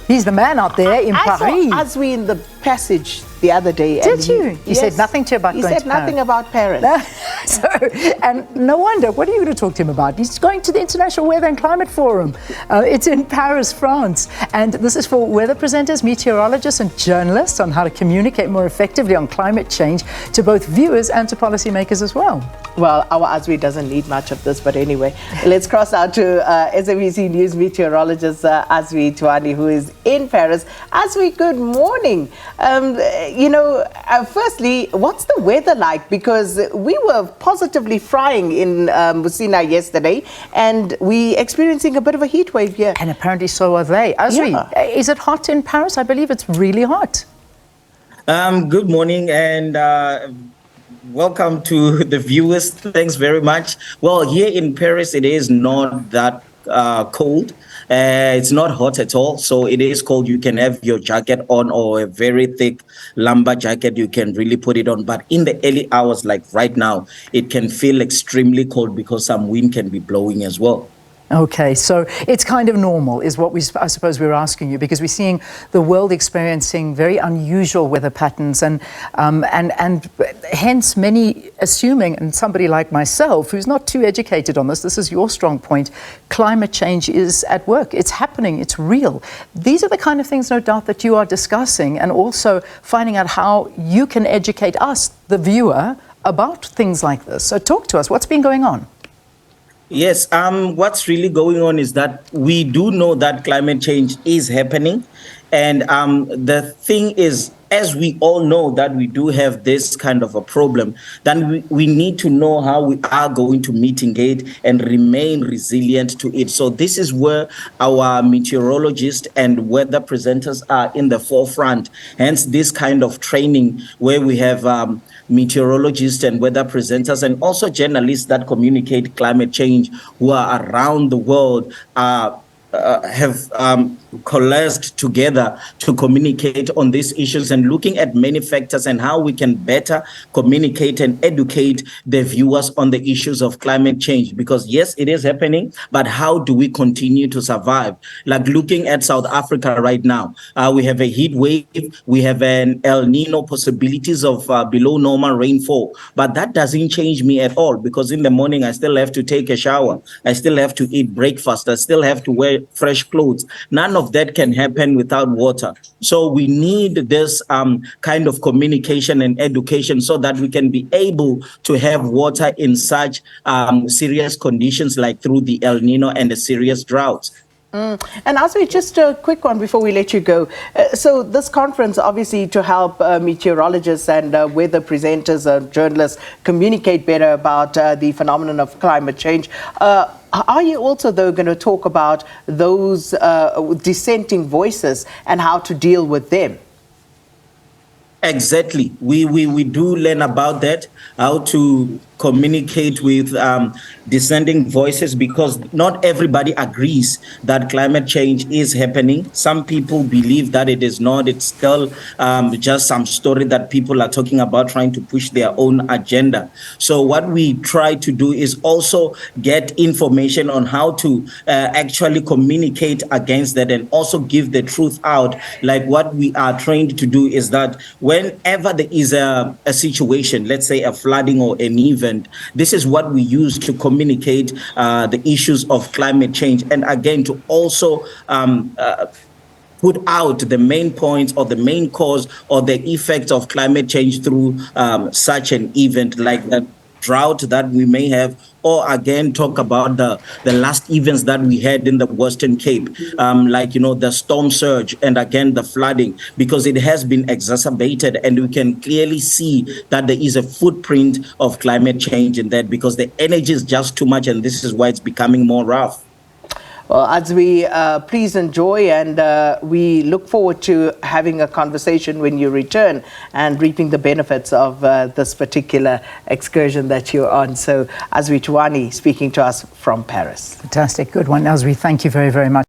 He's the man out there in Paris. I saw Azwi in the passage the other day. Did you? He said nothing to you about going to Paris. He said nothing about Paris. And no wonder. What are you going to talk to him about? He's going to the International Weather and Climate Forum. It's in Paris, France. And this is for weather presenters, meteorologists and journalists on how to communicate more effectively on climate change to both viewers and to policymakers as well. Well, our Azwi doesn't need much of this, but anyway, let's cross out to SABC News meteorologist Azwi Tuwani, who is in Paris. Azwi, good morning. Firstly, what's the weather like? Because we were positively frying in Musina yesterday, and we're experiencing a bit of a heat wave here. And apparently so are they. Azwi, is it hot in Paris? I believe it's really hot. Good morning, and welcome to the viewers. Thanks very much. Well, here in Paris, it is not that cold. It's not hot at all, so it is cold. You can have your jacket on, or a very thick lumber jacket. You can really put it on. But in the early hours, like right now, it can feel extremely cold because some wind can be blowing as well. Okay, so it's kind of normal is what I suppose we're asking you, because we're seeing the world experiencing very unusual weather patterns and hence many assuming, and somebody like myself who's not too educated on this is your strong point, climate change is at work. It's happening. It's real. These are the kind of things, no doubt, that you are discussing and also finding out how you can educate us, the viewer, about things like this. So talk to us. What's been going on? Yes, what's really going on is that we do know that climate change is happening. And the thing is, as we all know that we do have this kind of a problem, then we need to know how we are going to mitigate and remain resilient to it. So this is where our meteorologists and weather presenters are in the forefront. Hence this kind of training where we have meteorologists and weather presenters and also journalists that communicate climate change who are around the world have coalesced together to communicate on these issues and looking at many factors and how we can better communicate and educate the viewers on the issues of climate change. Because yes, it is happening, but how do we continue to survive? Like looking at South Africa right now, we have a heat wave, we have an El Nino possibilities of below normal rainfall, but that doesn't change me at all, because in the morning I still have to take a shower, I still have to eat breakfast, I still have to wear fresh clothes. None of that can happen without water. So we need this kind of communication and education so that we can be able to have water in such serious conditions like through the El Nino and the serious droughts. And Azwi, just a quick one before we let you go. So this conference, obviously, to help meteorologists and weather presenters and journalists communicate better about the phenomenon of climate change. Are you also, though, going to talk about those dissenting voices and how to deal with them? Exactly. We do learn about that, how to communicate with dissenting voices, because not everybody agrees that climate change is happening. Some people believe that it is not. It's still just some story that people are talking about, trying to push their own agenda. So what we try to do is also get information on how to actually communicate against that and also give the truth out. Like what we are trained to do is that whenever there is a situation, let's say a flooding or an event, this is what we use to communicate the issues of climate change, and again to also put out the main points or the main cause or the effects of climate change through such an event like that drought that we may have, or again talk about the last events that we had in the Western Cape, like, you know, the storm surge and again the flooding, because it has been exacerbated and we can clearly see that there is a footprint of climate change in that, because the energy is just too much, and this is why it's becoming more rough. Well, Azwi, please enjoy, and we look forward to having a conversation when you return and reaping the benefits of this particular excursion that you're on. So, Azwi Tuwani speaking to us from Paris. Fantastic. Good one, Azwi. Thank you very, very much.